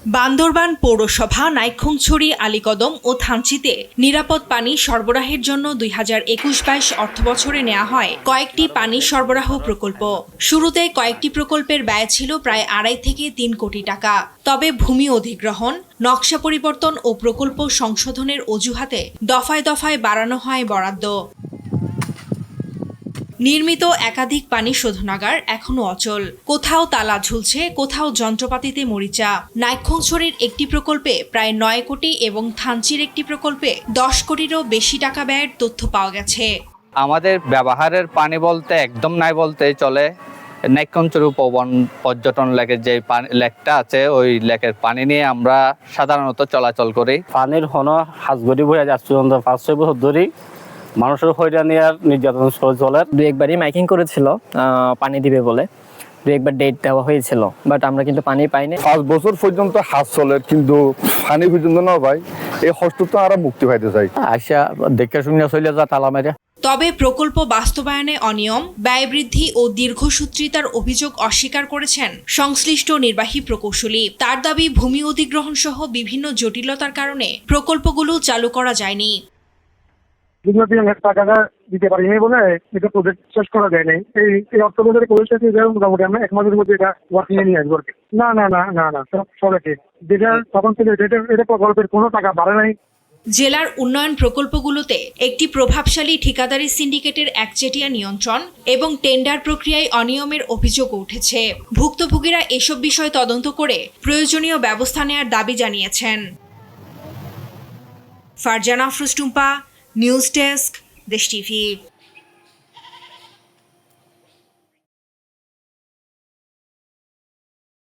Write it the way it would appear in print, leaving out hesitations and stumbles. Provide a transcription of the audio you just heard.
বান্দরবান পৌরসভা নাইক্ষ্যংছড়ি, আলীকদম ও থানচিতে নিরাপদ পানি সরবরাহের জন্য 2021-22 অর্থবছরে নেওয়া হয় কয়েকটি পানি সরবরাহ প্রকল্প। শুরুতে কয়েকটি প্রকল্পের ব্যয় ছিল প্রায় 2.5 থেকে 3 কোটি টাকা। তবে ভূমি অধিগ্রহণ, নকশা পরিবর্তন ও প্রকল্প সংশোধনের অজুহাতে দফায় দফায় বাড়ানো হয় বরাদ্দ। নির্মিত একাধিক পানি শোধনাগার এখনও অচল। কোথাও তালা ঝুলছে, কোথাও যন্ত্রপাতিতে মরিচা। নাইক্ষ্যংছড়ির একটি প্রকল্পে প্রায় 9 কোটি এবং থানচির একটি প্রকল্পে 10 কোটিরও বেশি টাকা ব্যয়ের তথ্য পাওয়া গেছে। আমাদের ব্যবহারের পানি বলতে একদম নাই বলতেই চলে। নাইক্ষ্যংছড়ি উপবন পর্যটন লেকের যে লেকটা আছে, ওই লেকের পানি নিয়ে আমরা সাধারণত চলাচল করি। পানির হন হাঁসগড়ি বয়ে যাচ্ছে 5-6 বছর ধরে মানুষের হয়রানি আর নির্যাতন চলে। 2-1বারই মাইকিং করেছিল পানি দিবে বলে, 2-1বার ডেট দেওয়া হয়েছিল, বাট আমরা কিন্তু পানি পাইনি। 5 বছর পর্যন্ত হাত চলে, কিন্তু পানি পর্যন্ত না ভাই, এই কষ্ট তো আরো মুক্তি পাইতে চাই। আসা দেখে শুনে চলে যা তালা মেরে। তবে প্রকল্প বাস্তবায়নে অনিয়ম, ব্যয় বৃদ্ধি ও দীর্ঘসূত্রিতার অভিযোগ অস্বীকার করেছেন সংশ্লিষ্ট নির্বাহী প্রকৌশলী। তার দাবি, ভূমি অধিগ্রহণ সহ বিভিন্ন জটিলতার কারণে প্রকল্পগুলো চালু করা যায়নি। টাকাটা দিতে পারিনি বলে এটা প্রজেক্ট শেষ করা যায় নাই। এই অর্থ বছরের পরিস্থিতি মোটামুটি আমরা 1 মাসের মধ্যে এটা ওয়ার্কিং এ নিয়ে আসবো। না সবাইকে যেটা তখন থেকে এটা প্রকল্পের কোনো টাকা বাড়ে নাই। জেলার উন্নয়ন প্রকল্পগুলোতে একটি প্রভাবশালী ঠিকাদারি সিন্ডিকেটের একচেটিয়া নিয়ন্ত্রণ এবং টেন্ডার প্রক্রিয়ায় অনিয়মের অভিযোগ উঠেছে। ভুক্তভোগীরা এসব বিষয় তদন্ত করে প্রয়োজনীয় ব্যবস্থা নেওয়ার দাবি জানিয়েছেন। ফারজানা আফরোজ টুম্পা, নিউজ ডেস্ক, দেশ টিভি।